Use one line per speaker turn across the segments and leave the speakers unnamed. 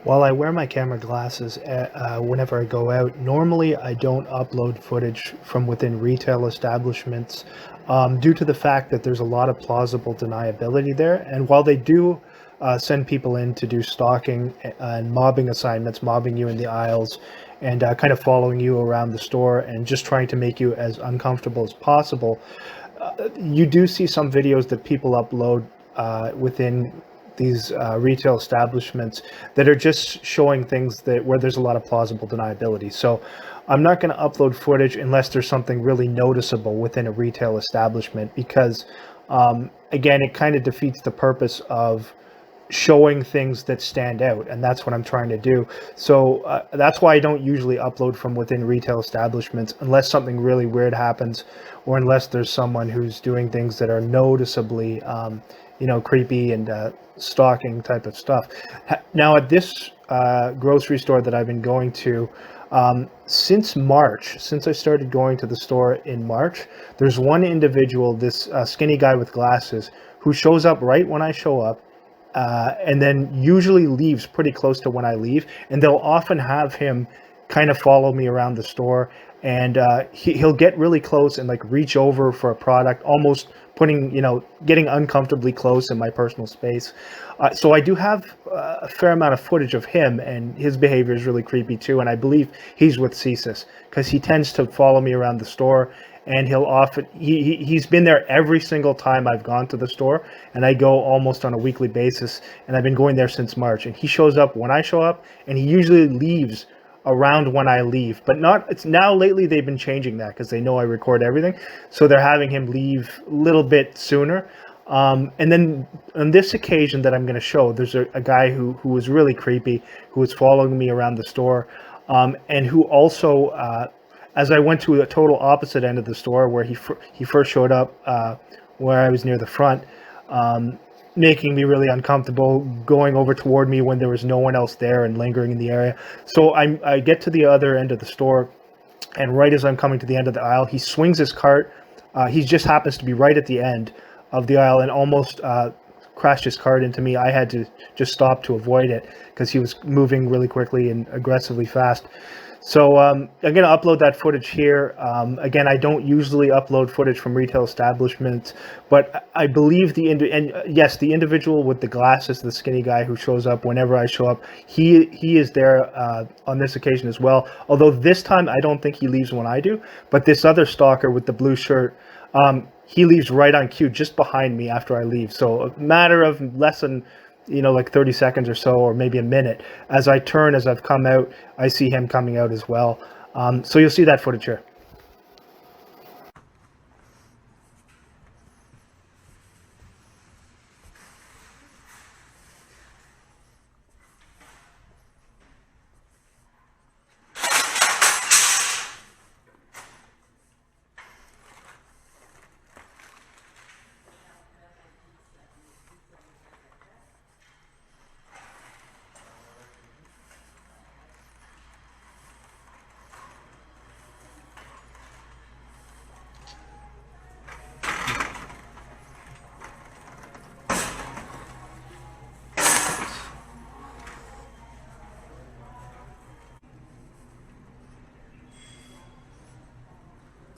While I wear my camera glasses whenever I go out, normally I don't upload footage from within retail establishments due to the fact that there's a lot of plausible deniability there. And while they do send people in to do stalking and mobbing assignments, mobbing you in the aisles and kind of following you around the store and just trying to make you as uncomfortable as possible, you do see some videos that people upload within these retail establishments that are just showing things that where there's a lot of plausible deniability. So I'm not going to upload footage unless there's something really noticeable within a retail establishment, because again, it kind of defeats the purpose of showing things that stand out, and that's what I'm trying to do. So that's why I don't usually upload from within retail establishments unless something really weird happens, or unless there's someone who's doing things that are noticeably creepy and stalking type of stuff. Now at this grocery store that I've been going to since March, since I started going to the store in March, there's one individual, this skinny guy with glasses, who shows up right when I show up, and then usually leaves pretty close to when I leave. And they'll often have him kind of follow me around the store, and he'll get really close and like reach over for a product, almost putting, getting uncomfortably close in my personal space. So I do have a fair amount of footage of him, and his behavior is really creepy too. And I believe he's with CSIS because he tends to follow me around the store, and he'll often he's been there every single time I've gone to the store, and I go almost on a weekly basis, and I've been going there since March. And he shows up when I show up, and he usually leaves around when I leave. But not, it's now lately they've been changing that because they know I record everything, so they're having him leave a little bit sooner. And then on this occasion that I'm going to show, there's a guy who was really creepy, who was following me around the store, and who also, as I went to a total opposite end of the store where he first showed up, where I was near the front, making me really uncomfortable, going over toward me when there was no one else there and lingering in the area. So I get to the other end of the store, and right as I'm coming to the end of the aisle, he swings his cart. He just happens to be right at the end of the aisle and almost crashed his cart into me. I had to just stop to avoid it because he was moving really quickly and aggressively fast. So I'm going to upload that footage here. Again, I don't usually upload footage from retail establishments, but I believe the individual with the glasses, the skinny guy who shows up whenever I show up, he is there on this occasion as well. Although this time I don't think he leaves when I do, but this other stalker with the blue shirt, he leaves right on cue, just behind me after I leave. So a matter of less than like 30 seconds or so, or maybe a minute. As I turn, as I've come out, I see him coming out as well. So you'll see that footage here.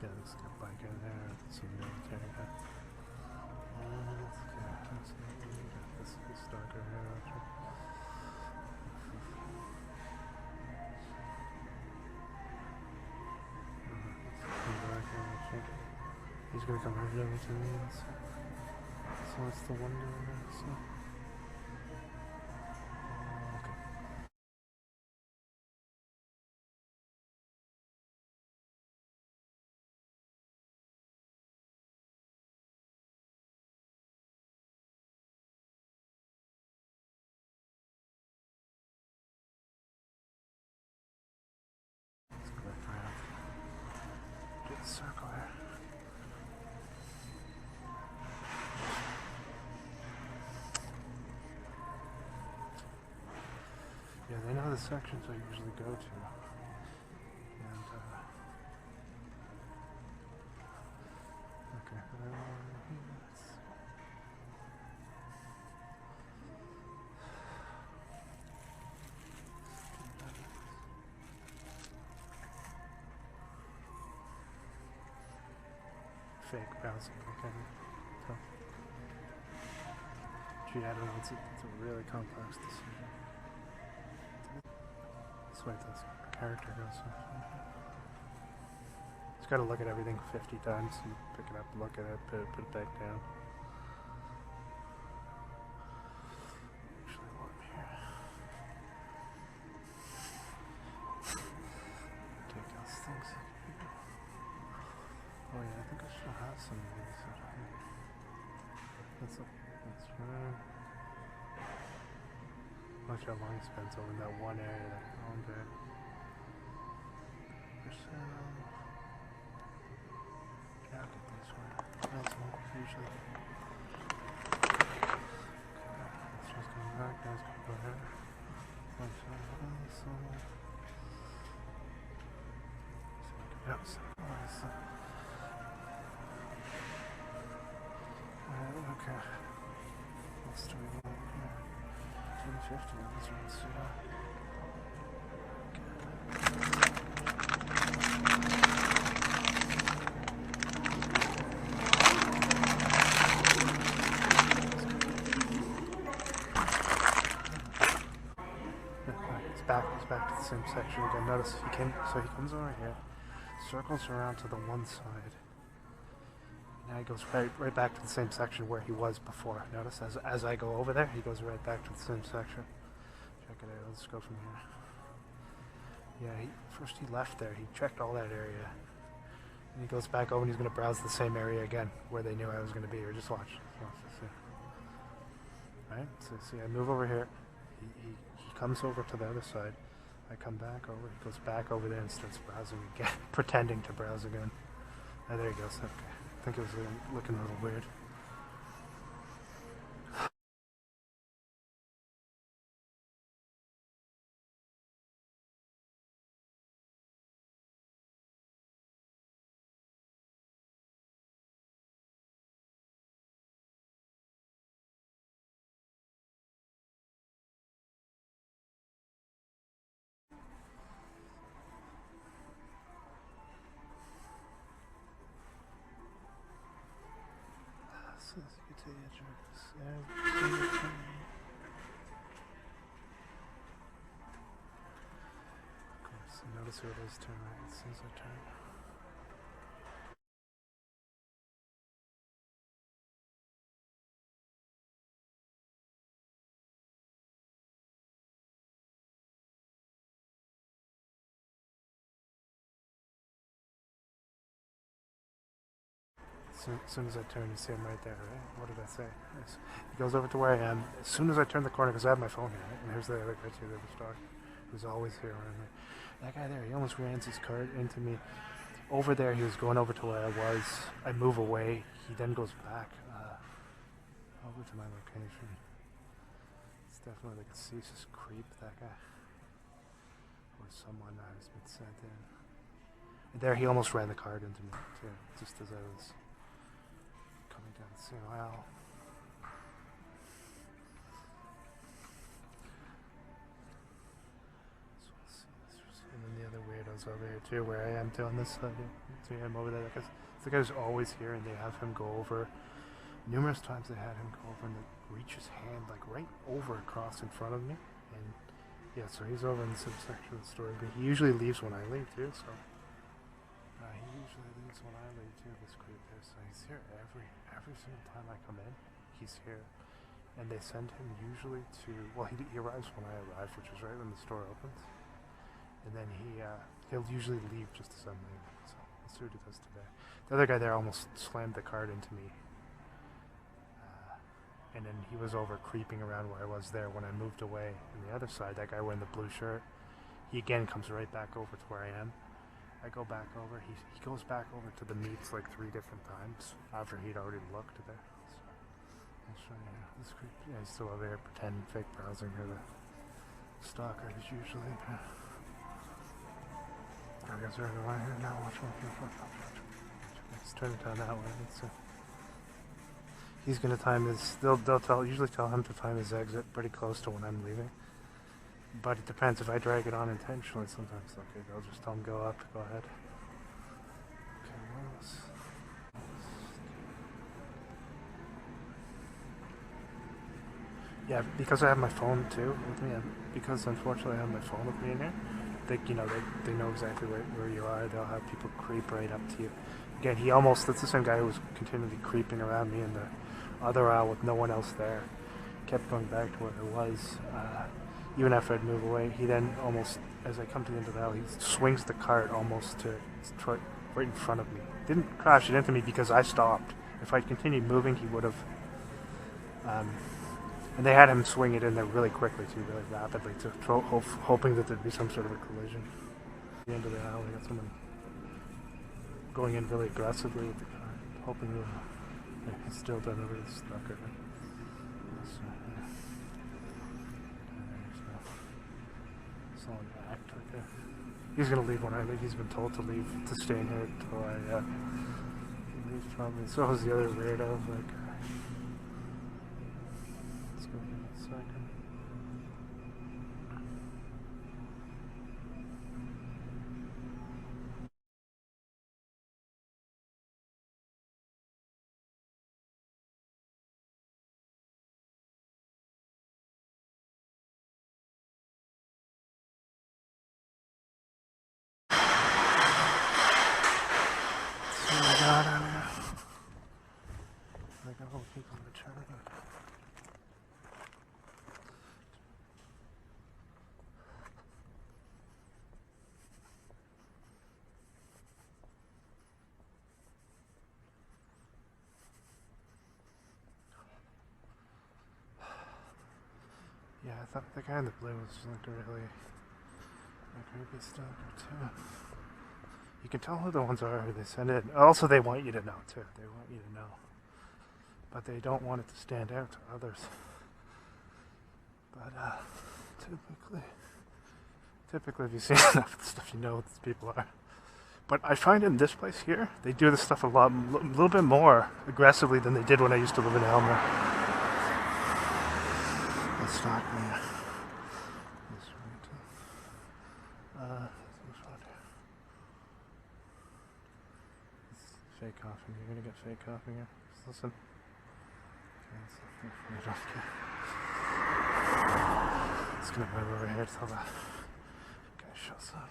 Yeah, let's get back in there. Some military guy. This is Stalker here after. He's gonna come right over to me. So it's the window there. So. Okay. Let's go back around. Do the circle here. Yeah, they know the sections I usually go to. And, okay. fake browsing. Okay. So, gee, I don't know. It's a really complex decision. This way this character goes. Just got to look at everything 50 times and pick it up, look at it, put it back down. Actually, what here? Take those things. Oh yeah, I think I should have some of these. That's right. Watch how long he spends over in that one area that I owned it. Yeah, I'll get this one. That's one usually. Okay, let's just go back. Guys, go ahead. Yep, so okay. Let's do it here. 250, let's run through that. He's back to the same section again. Notice he comes over here, circles around to the one side. Now he goes right back to the same section where he was before. Notice as I go over there, he goes right back to the same section. Check it out. Let's go from here. Yeah, first he left there. He checked all that area. And he goes back over and he's going to browse the same area again where they knew I was going to be. Or just watch. Right? So see, I move over here. He comes over to the other side. I come back over. He goes back over there and starts browsing again, pretending to browse again. Oh, there he goes. Okay. I think it was looking a little weird. Notice who it is turn right as soon as I turn. As soon as I turn, you see him right there, right? What did I say? He goes over to where I am. As soon as I turn the corner, because I have my phone here, right? And here's the other guy too, the stalker, who's always here around me. That guy there, he almost ran his cart into me. Over there, he was going over to where I was. I move away. He then goes back over to my location. It's definitely like a CSIS creep, that guy. Or someone has been sent in. And there, he almost ran the cart into me, too, just as I was coming down the COL. And then the other weirdos over here too, where I am too on this side. See him over there. Because the guy's always here, and they have him go over. Numerous times they had him go over and reach his hand like right over across in front of me. And yeah, so he's over in the subsection of the story. But he usually leaves when I leave too. So he usually leaves when I leave too. This creep there. So he's here every single time I come in. He's here. And they send him usually to, well, he arrives when I arrive, which is right when the store opens. And then he'll usually leave just as I'm leaving. So let's see what he does today. The other guy there almost slammed the cart into me. And then he was over creeping around where I was there when I moved away. On the other side, that guy wearing the blue shirt, he again comes right back over to where I am. I go back over. He goes back over to the meats like 3 different times after he'd already looked there. So I'll show you. This creep, yeah, he's still over there pretending fake browsing here. The stalker is usually there. I guess we're right here now. Watch. Let's turn it down that way. He's gonna time his. They'll usually tell him to time his exit pretty close to when I'm leaving. But it depends. If I drag it on intentionally, sometimes they'll just tell him go up. Go ahead. Okay, Yeah, because I have my phone too with me, and because unfortunately I have my phone with me in here, they know exactly where you are. They'll have people creep right up to you. Again, that's the same guy who was continually creeping around me in the other aisle with no one else there. Kept going back to where I was, even after I'd move away. He then almost, as I come to the end of the aisle, he swings the cart almost to right in front of me. Didn't crash it into me because I stopped. If I'd continued moving, he would have. And they had him swing it in there really quickly too, really rapidly, hoping that there'd be some sort of a collision. At the end of the aisle, we got someone going in really aggressively with the car, hoping he's still done over the Stalker. Solid act right there. He's gonna leave when I leave. He's been told to leave, to stay in here until I leave probably. So is the other weirdo. Like, let's go in a second. Like all the people returning. Yeah, I thought the guy in the blue looked really creepy stalker too. You can tell who the ones are who they send in. Also, they want you to know too. They want you to know, but they don't want it to stand out to others. But typically, if you see enough stuff, you know what these people are. But I find in this place here, they do this stuff a little bit more aggressively than they did when I used to live in Elmer. Let's start there. Fake coughing. You're gonna get fake coughing here. Just listen. Okay, it's gonna move over here till the guy shows up.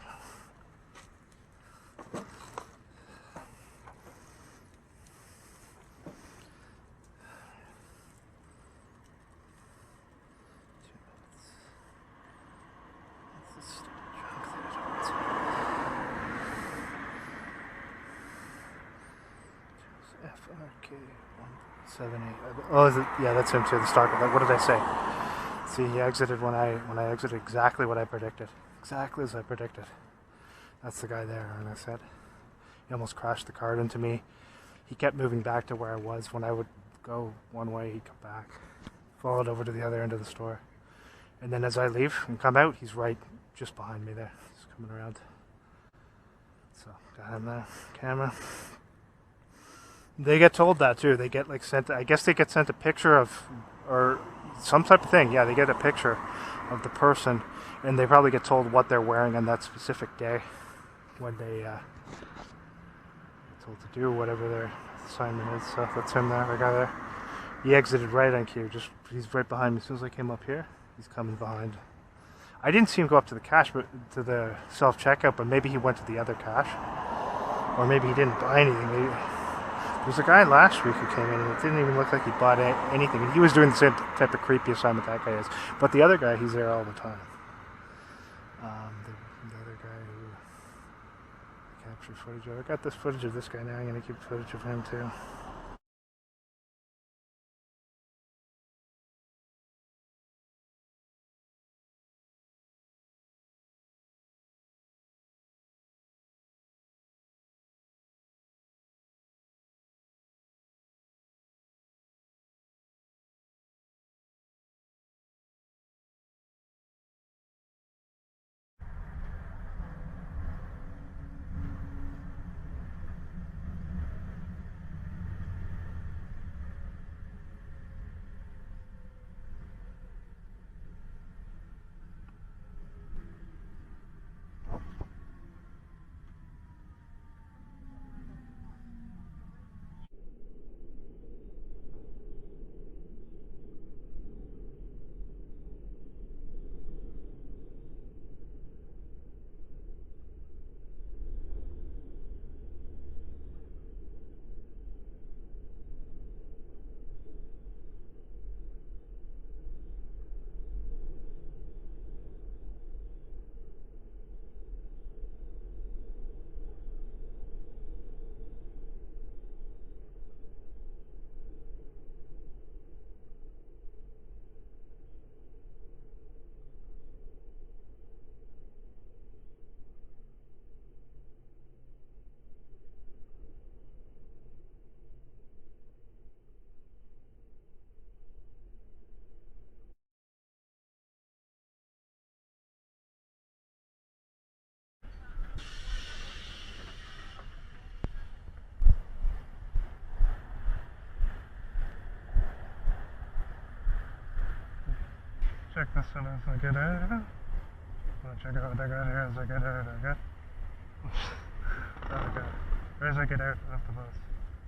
FRK178. Oh, is it? Yeah, that's him too. The Stalker. What did I say? See, he exited when I exited exactly what I predicted. Exactly as I predicted. That's the guy there, and I said he almost crashed the cart into me. He kept moving back to where I was. When I would go one way, he'd come back. Followed over to the other end of the store. And then as I leave and come out, he's right just behind me there. He's coming around. So, got him there. Camera. They get told that too. They get like sent, I guess they get sent a picture of, or some type of thing. Yeah, they get a picture of the person, and they probably get told what they're wearing on that specific day when they get told to do whatever their assignment is. So that's him there, the guy there. He exited right on cue. He's right behind me. As soon as I came up here, he's coming behind. I didn't see him go up to the cash, but to the self-checkout, but maybe he went to the other cash. Or maybe he didn't buy anything. There was a guy last week who came in and it didn't even look like he bought anything. And he was doing the same type of creepy assignment that guy is. But the other guy, he's there all the time. The other guy who captured footage of. I got this footage of this guy now. I'm going to keep footage of him too.
check this one as I get out. I'll check out what I got here as I get out. Okay. As I get out of the bus.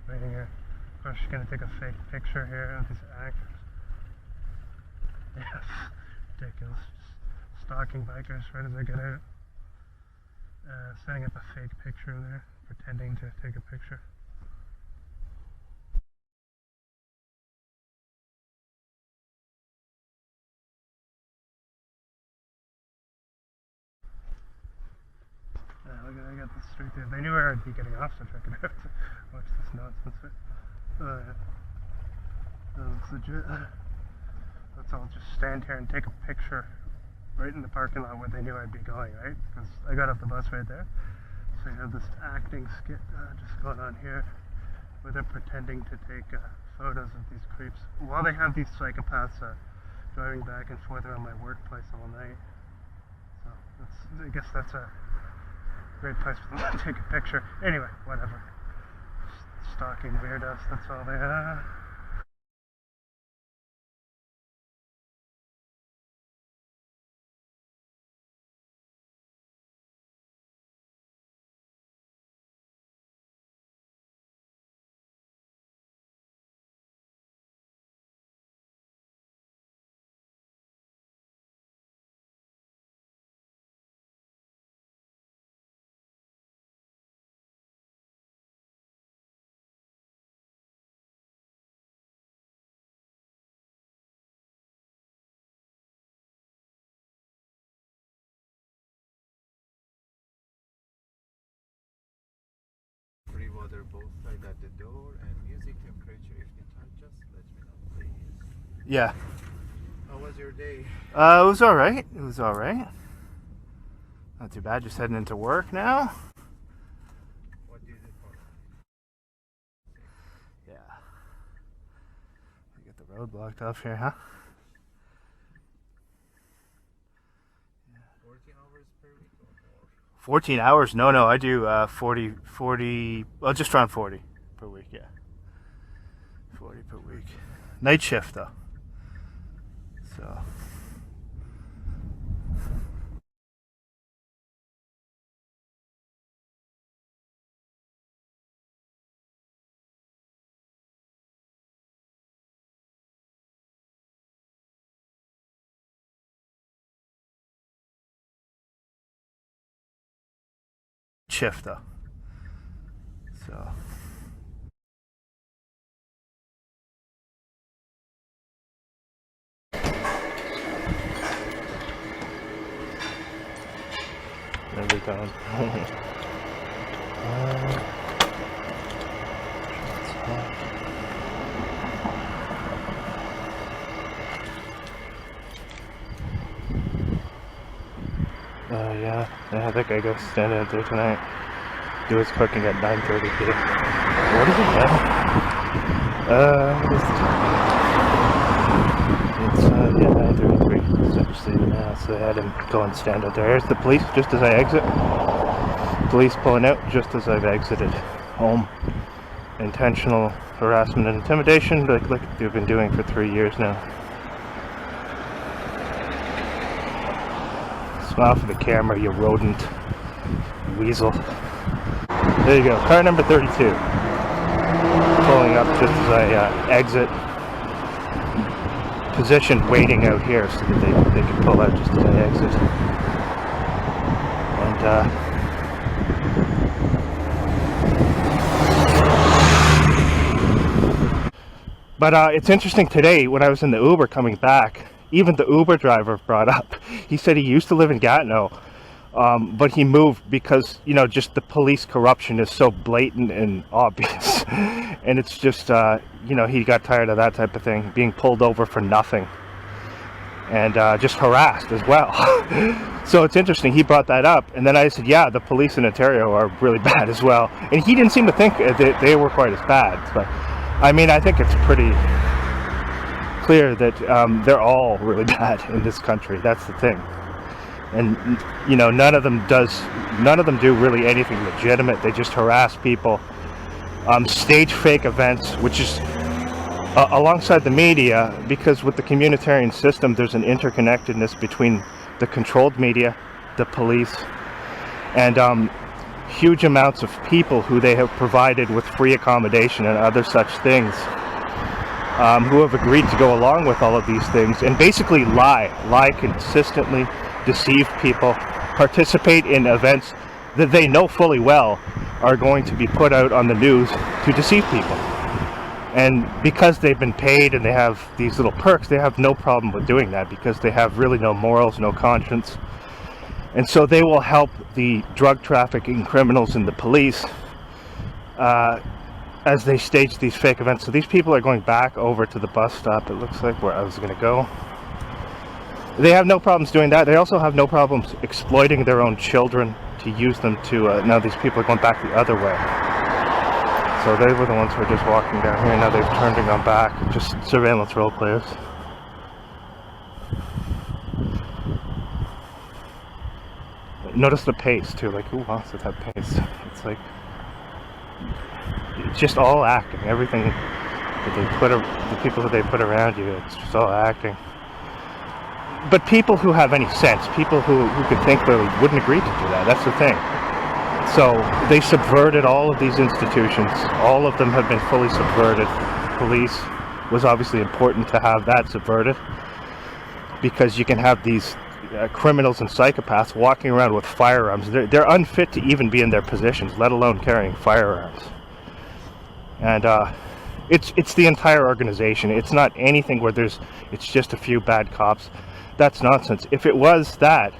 Waiting here. Of course, she's gonna take a fake picture here of these actors. Yes. Ridiculous. Just stalking bikers right as I get out. Setting up a fake picture there. Pretending to take a picture. Look at I got this straight there. They knew where I'd be getting off, so check it out. Watch this nonsense. Oh yeah. That looks legit. Let's all just stand here and take a picture right in the parking lot where they knew I'd be going, right? Because I got off the bus right there. So you have this acting skit just going on here where they're pretending to take photos of these creeps while they have these psychopaths driving back and forth around my workplace all night. So I guess that's a great place for them to take a picture. Anyway, whatever. Stalking weirdos, that's all they are.
Water both sides at the door, and music temperature, if you can just let me know, please.
Yeah.
How was your day?
It was alright. It was alright. Not too bad. Just heading into work now.
What did it for?
Yeah. We get the road blocked off here, huh?
14 hours per week or more?
14 hours? No, I do 40, well, just around 40 per week, yeah. 40 per week. Night shift, though. So. Shift, though. So. Every time. Yeah, I think I go stand out there tonight. Do his cooking at 9:30 p.m. What is it now? What is the time? It's 9:33. So just leaving now. So I had him go and stand out there. Here's the police just as I exit. Police pulling out just as I've exited home. Intentional harassment and intimidation, like they've been doing for 3 years now. Smile for the camera, you rodent. Weasel. There you go, car number 32. Pulling up just as I exit. Position waiting out here so that they can pull out just as I exit. But it's interesting today when I was in the Uber coming back, even the Uber driver brought up, he said he used to live in Gatineau, but he moved because, you know, just the police corruption is so blatant and obvious. And it's just, you know, he got tired of that type of thing, being pulled over for nothing. And just harassed as well. So it's interesting, he brought that up. And then I said, yeah, the police in Ontario are really bad as well. And he didn't seem to think that they were quite as bad. But I mean, I think it's pretty clear that they're all really bad in this country. That's the thing. And you know, none of them do really anything legitimate. They just harass people, stage fake events, which is
alongside the media, because with the communitarian system, there's an interconnectedness between the controlled media, the police, and huge amounts of people who they have provided with free accommodation and other such things, who have agreed to go along with all of these things and basically lie consistently, deceive people, participate in events that they know fully well are going to be put out on the news to deceive people. And because they've been paid and they have these little perks, they have no problem with doing that because they have really no morals, no conscience. And so they will help the drug trafficking criminals and the police as they stage these fake events. So these people are going back over to the bus stop, it looks like, where I was going to go. They have no problems doing that. They also have no problems exploiting their own children to use them to, now these people are going back the other way. So they were the ones who were just walking down here. Now they've turned and gone back. Just surveillance role players. Notice the pace too. Like, who wants to have pace? It's like, it's just all acting. Everything that they put, the people that they put around you, it's just all acting. But people who have any sense, people who could think clearly, wouldn't agree to do that. That's the thing. So they subverted all of these institutions. All of them have been fully subverted. Police was obviously important to have that subverted, because you can have these criminals and psychopaths walking around with firearms. They're unfit to even be in their positions, let alone carrying firearms. And it's the entire organization. It's not anything where it's just a few bad cops. That's nonsense. If it was that,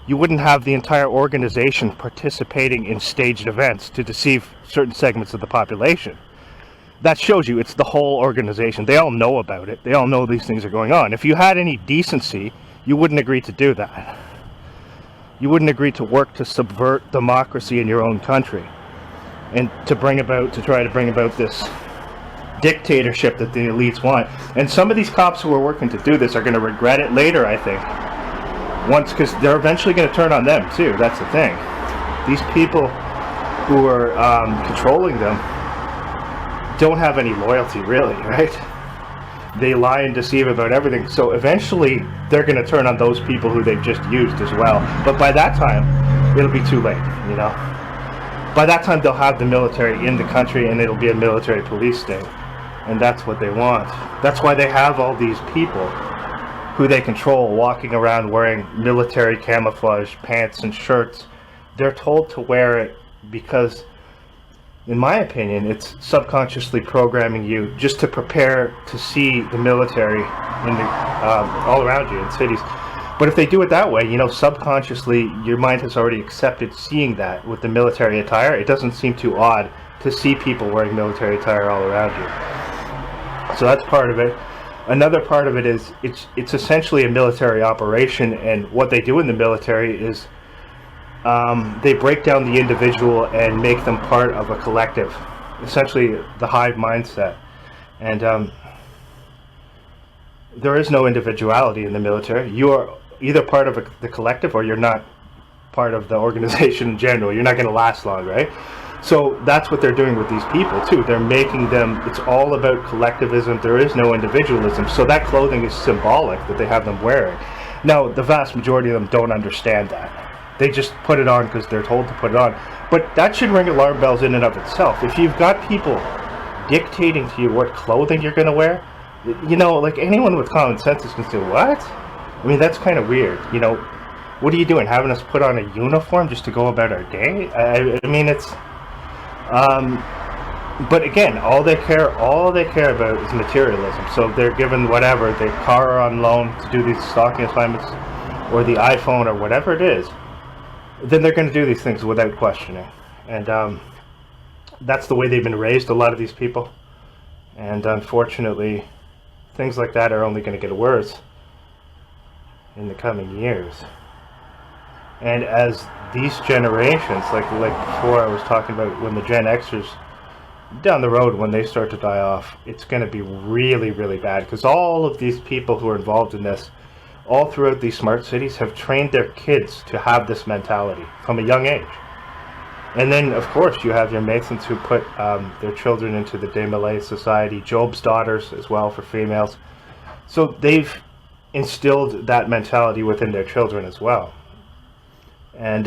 you wouldn't have the entire organization participating in staged events to deceive certain segments of the population. That shows you it's the whole organization. They all know about it. They all know these things are going on. If you had any decency, you wouldn't agree to do that. You wouldn't agree to work to subvert democracy in your own country and to try to bring about this dictatorship that the elites want. And some of these cops who are working to do this are going to regret it later, I think. Because they're eventually going to turn on them too. That's the thing. These people who are controlling them don't have any loyalty, really, right? They lie and deceive about everything. So eventually they're going to turn on those people who they've just used as well. But by that time, it'll be too late, you know? By that time, they'll have the military in the country and it'll be a military police state. And that's what they want. That's why they have all these people who they control walking around wearing military camouflage pants and shirts. They're told to wear it because, in my opinion, it's subconsciously programming you just to prepare to see the military in the, all around you in cities. But if they do it that way, you know, subconsciously your mind has already accepted seeing that with the military attire. It doesn't seem too odd to see people wearing military attire all around you. So that's part of it. Another part of it is it's essentially a military operation, and what they do in the military is they break down the individual and make them part of a collective, essentially the hive mindset. And there is no individuality in the military. You are either part of the collective or you're not part of the organization in general. You're not going to last long, right? So that's what they're doing with these people too. They're making them, it's all about collectivism. There is no individualism. So that clothing is symbolic that they have them wearing. Now, the vast majority of them don't understand that. They just put it on because they're told to put it on. But that should ring alarm bells in and of itself. If you've got people dictating to you what clothing you're going to wear, you know, like anyone with common sense is going to say, what? I mean, that's kind of weird. You know, what are you doing? Having us put on a uniform just to go about our day? I mean, it's... but again, all they care about is materialism. So if they're given whatever, their car on loan to do these stalking assignments, or the iPhone, or whatever it is, then they're going to do these things without questioning. And that's the way they've been raised, a lot of these people. And unfortunately, things like that are only going to get worse in the coming years. And as these generations, like before I was talking about, when the Gen Xers down the road, when they start to die off, it's going to be really, really bad, because all of these people who are involved in this, all throughout these smart cities, have trained their kids to have this mentality from a young age. And then, of course, you have your Masons who put their children into the Desmarais Society, Job's daughters as well for females. So they've instilled that mentality within their children as well. And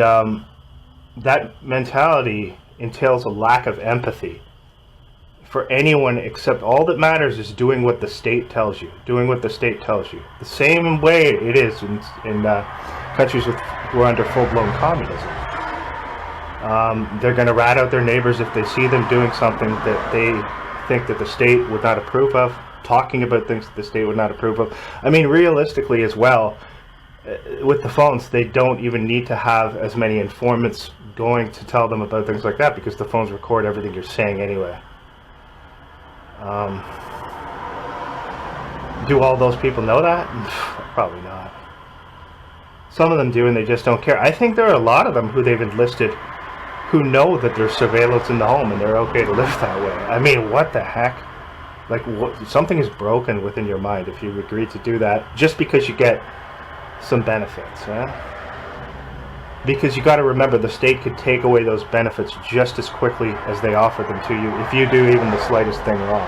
that mentality entails a lack of empathy for anyone, except all that matters is doing what the state tells you. Doing what the state tells you. The same way it is in countries who are under full-blown communism. They're going to rat out their neighbors if they see them doing something that they think that the state would not approve of, talking about things that the state would not approve of. I mean, realistically as well, with the phones, they don't even need to have as many informants going to tell them about things like that, because the phones record everything you're saying anyway. Do all those people know that? Probably not. Some of them do, and they just don't care. I think there are a lot of them who they've enlisted who know that there's surveillance in the home and they're okay to live that way. I mean, what the heck? Like, something is broken within your mind if you agree to do that just because you get some benefits, yeah? Because you got to remember, the state could take away those benefits just as quickly as they offer them to you if you do even the slightest thing wrong.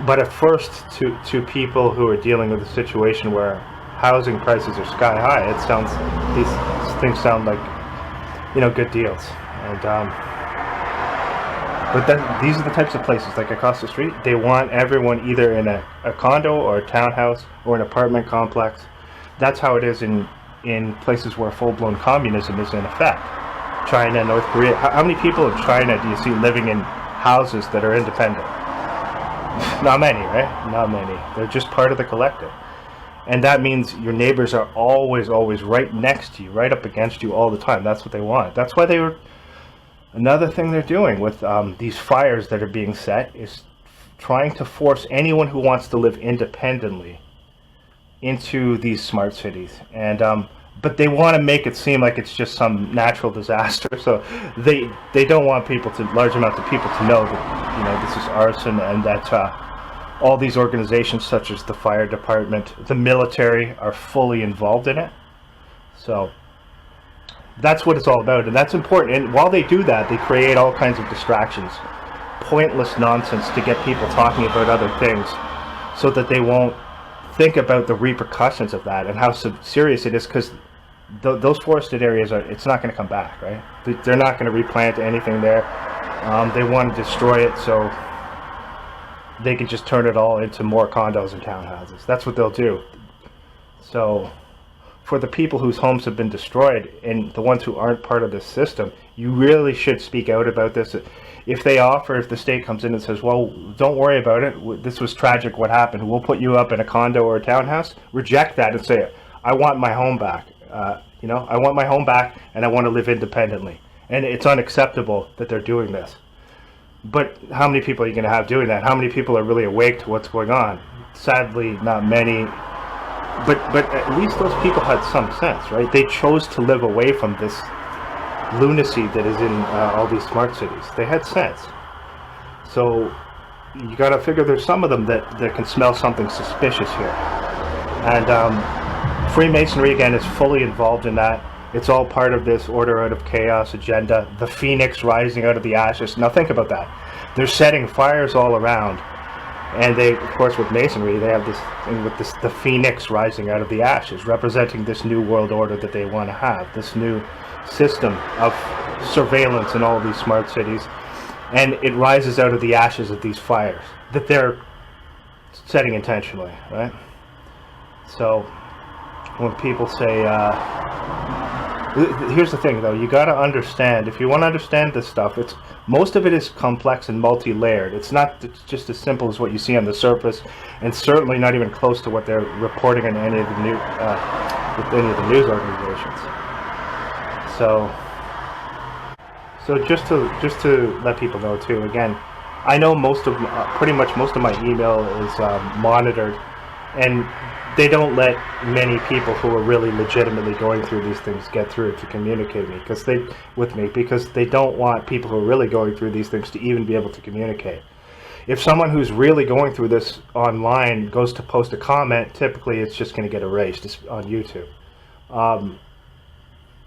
But at first, to people who are dealing with a situation where housing prices are sky high, these things sound like, you know, good deals. And but then these are the types of places, like across the street, they want everyone either in a condo or a townhouse or an apartment complex. That's how it is in places where full-blown communism is in effect. China, North Korea. How many people in China do you see living in houses that are independent? Not many, right? Not many. They're just part of the collective. And that means your neighbors are always right next to you, right up against you all the time. That's what they want. That's why another thing they're doing with these fires that are being set is trying to force anyone who wants to live independently into these smart cities. And but they want to make it seem like it's just some natural disaster. So they don't want large amounts of people to know that, you know, this is arson, and that all these organizations such as the fire department, the military, are fully involved in it. So that's what it's all about, and that's important. And while they do that, they create all kinds of distractions, pointless nonsense to get people talking about other things, so that they won't think about the repercussions of that and how serious it is, because those forested areas it's not going to come back, right? They're not going to replant anything there. They want to destroy it so they can just turn it all into more condos and townhouses. That's what they'll do. So for the people whose homes have been destroyed and the ones who aren't part of this system, you really should speak out about this. If the state comes in and says, well, don't worry about it, this was tragic what happened, we'll put you up in a condo or a townhouse, reject that and say, I want my home back. You know, I want my home back and I want to live independently. And it's unacceptable that they're doing this. But how many people are you going to have doing that? How many people are really awake to what's going on? Sadly, not many. But at least those people had some sense, right? They chose to live away from this lunacy that is in all these smart cities. They had sense. So you got to figure there's some of them that can smell something suspicious here. And Freemasonry, again, is fully involved in that. It's all part of this order out of chaos agenda, the phoenix rising out of the ashes. Now think about that. They're setting fires all around. And they, of course, with Masonry, they have this thing with the phoenix rising out of the ashes, representing this new world order that they want to have, this new system of surveillance in all these smart cities. And it rises out of the ashes of these fires that they're setting intentionally, right? So when people say, here's the thing, though, you got to understand, if you want to understand this stuff, most of it is complex and multi-layered. It's not just as simple as what you see on the surface, and certainly not even close to what they're reporting on any of the with any of the news organizations. So just to let people know too, again, I know pretty much most of my email is monitored, and they don't let many people who are really legitimately going through these things get through to communicate with me because they don't want people who are really going through these things to even be able to communicate. If someone who's really going through this online goes to post a comment, typically it's just going to get erased on YouTube.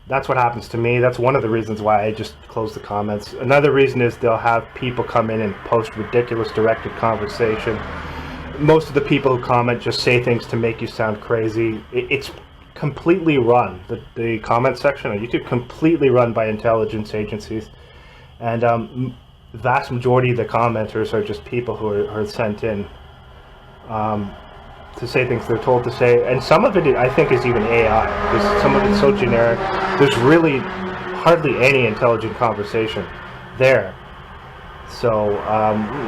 That's what happens to me. That's one of the reasons why I just close the comments. Another reason is they'll have people come in and post ridiculous directed conversation. Most of the people who comment just say things to make you sound crazy. It's completely run. The comment section on YouTube, completely run by intelligence agencies. And vast majority of the commenters are just people who are sent in to say things they're told to say, and some of it I think is even AI, because some of it's so generic. There's really hardly any intelligent conversation there. So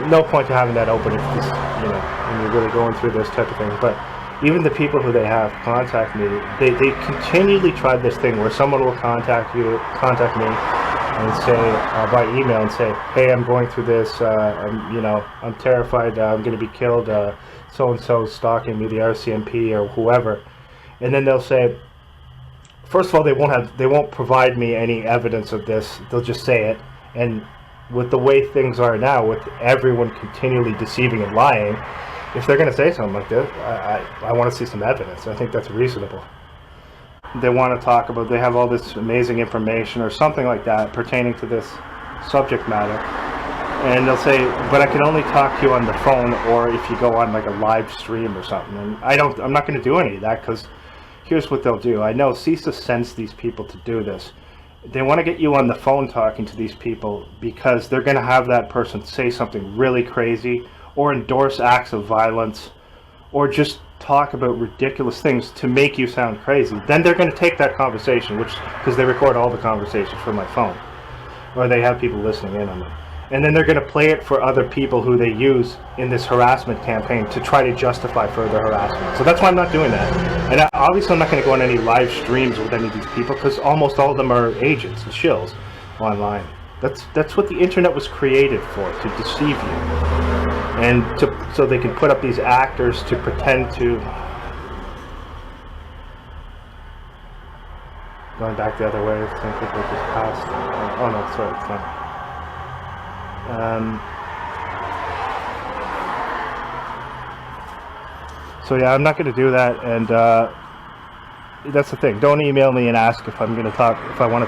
no point to having that open if this, when you're really going through this type of thing. But even the people who they have contact me, they continually try this thing where someone will contact me and say by email and say, hey, I'm going through this, I'm terrified, I'm going to be killed, so-and-so stalking me, the RCMP or whoever. And then they'll say, first of all, they won't provide me any evidence of this. They'll just say it. And with the way things are now, with everyone continually deceiving and lying, if they're going to say something like this, I want to see some evidence. I think that's reasonable. They want to talk about, they have all this amazing information or something like that pertaining to this subject matter, and they'll say, but I can only talk to you on the phone, or if you go on like a live stream or something. And I'm not going to do any of that, because here's what they'll do. I know CSIS sends these people to do this. They want to get you on the phone talking to these people because they're going to have that person say something really crazy or endorse acts of violence or just talk about ridiculous things to make you sound crazy. Then they're going to take that conversation, because they record all the conversations from my phone, or they have people listening in on them, and then they're going to play it for other people who they use in this harassment campaign to try to justify further harassment. So that's why I'm not doing that. And obviously I'm not going to go on any live streams with any of these people, because almost all of them are agents and shills online. That's what the internet was created for, to deceive you. And so they can put up these actors to pretend to... Going back the other way, some people just passed. Oh no, sorry, it's not. So yeah, I'm not going to do that, and that's the thing. Don't email me and ask if I want to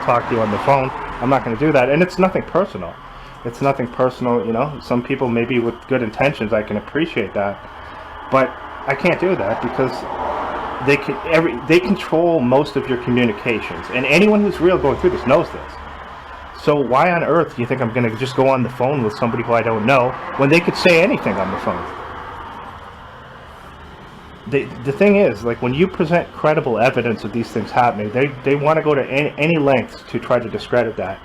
talk to you on the phone. I'm not going to do that, and it's nothing personal. It's nothing personal, Some people maybe with good intentions, I can appreciate that, but I can't do that because they control most of your communications, and anyone who's real going through this knows this. So why on earth do you think I'm going to just go on the phone with somebody who I don't know when they could say anything on the phone? The thing is, like, when you present credible evidence of these things happening, they want to go to any lengths to try to discredit that.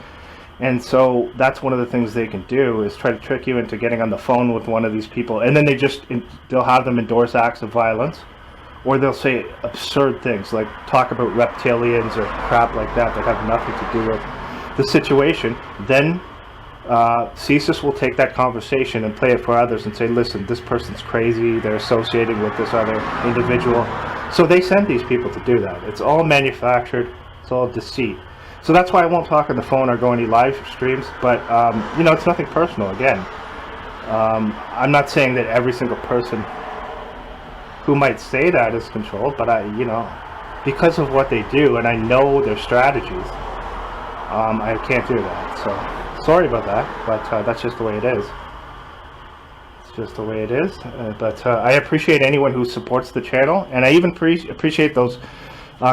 And so that's one of the things they can do, is try to trick you into getting on the phone with one of these people, and then they'll have them endorse acts of violence, or they'll say absurd things like talk about reptilians or crap like that have nothing to do with the situation. Then CSIS will take that conversation and play it for others and say, listen, this person's crazy, they're associating with this other individual. So they send these people to do that. It's all manufactured, it's all deceit. So that's why I won't talk on the phone or go any live streams, but it's nothing personal. Again, I'm not saying that every single person who might say that is controlled, but because of what they do, and I know their strategies, I can't do that. So sorry about that, but that's just the way it is. It's just the way it is. But I appreciate anyone who supports the channel, and I even appreciate those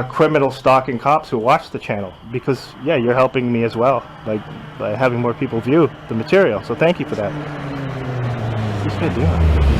criminal stalking cops who watch the channel, because yeah, you're helping me as well, like by having more people view the material. So thank you for that. What's this guy doing?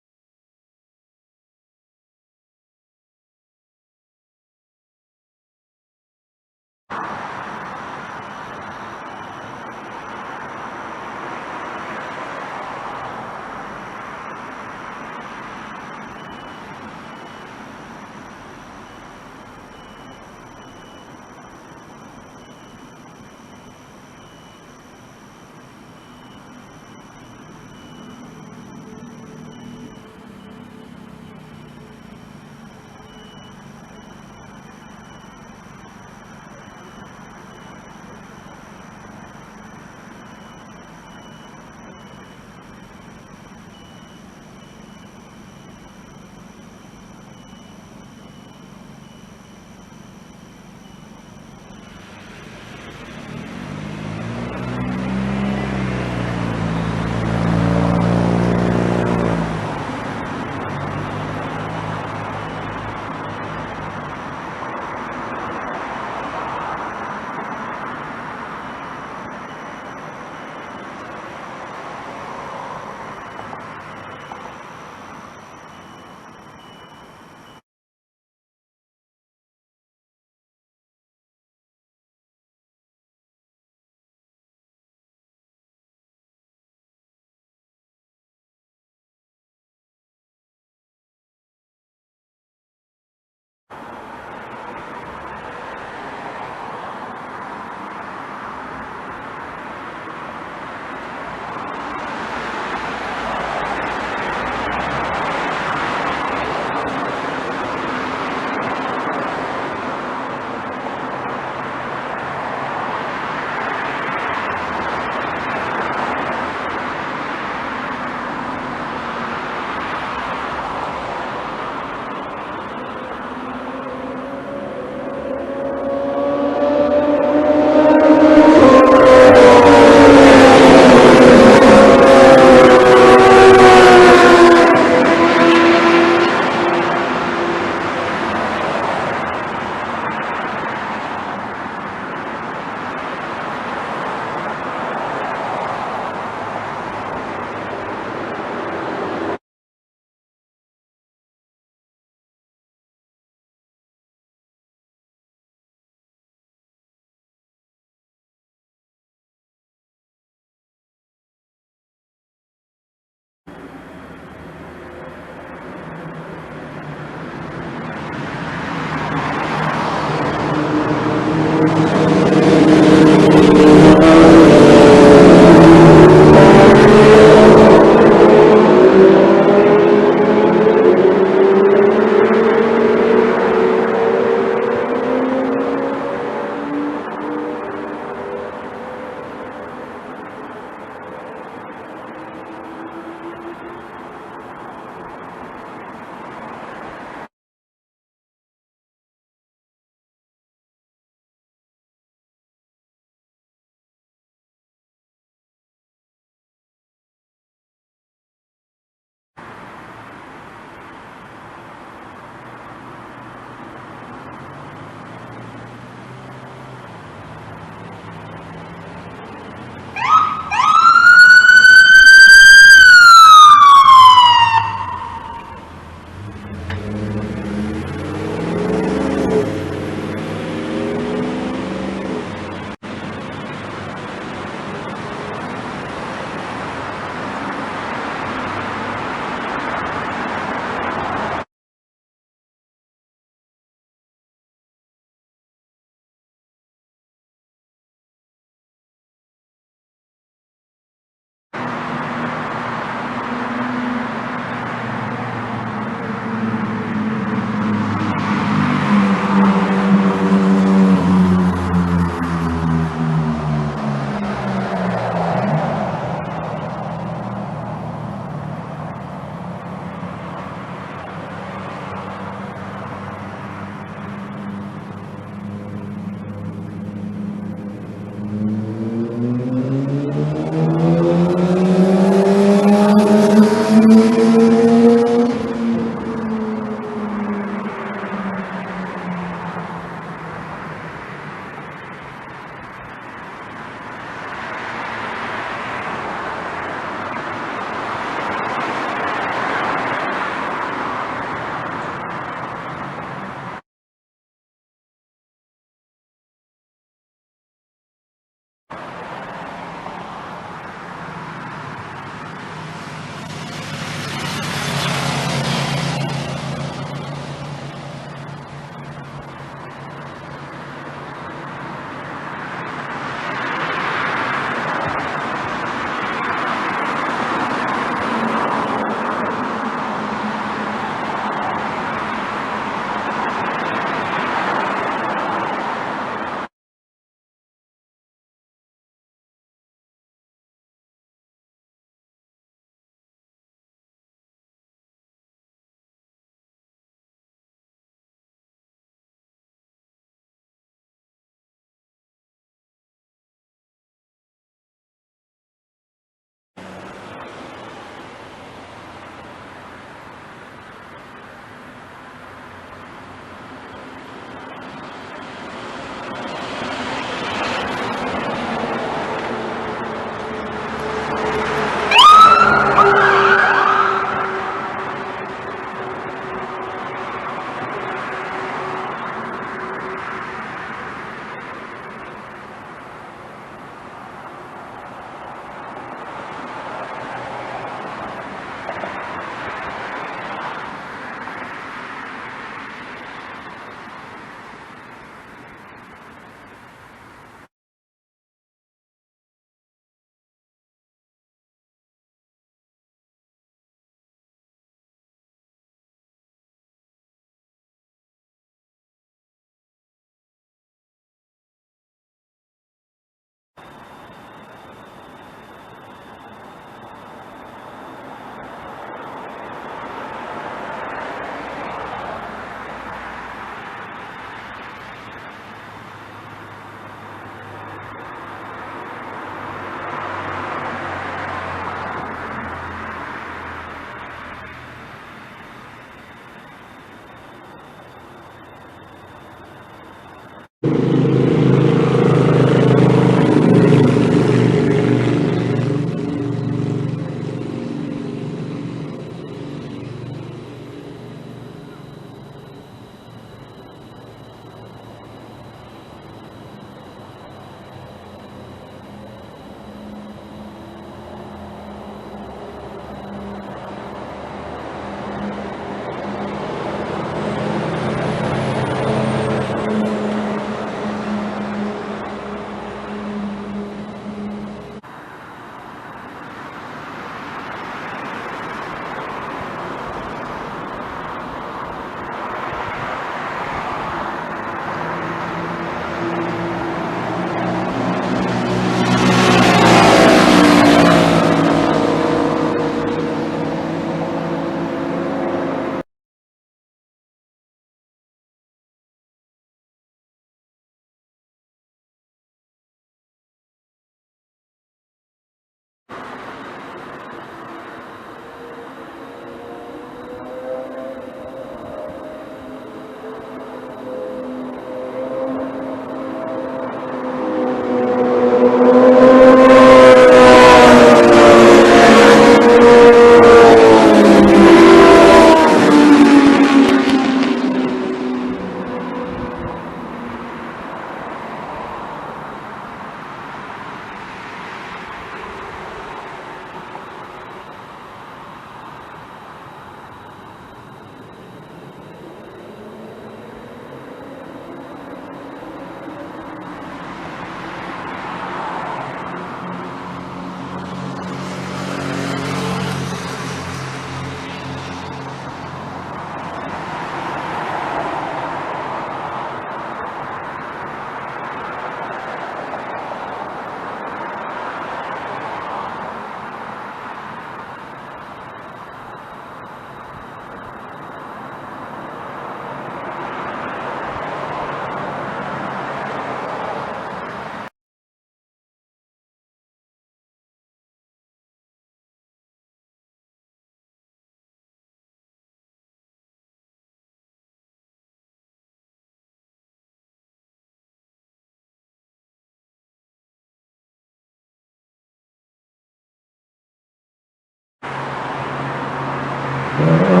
Bye.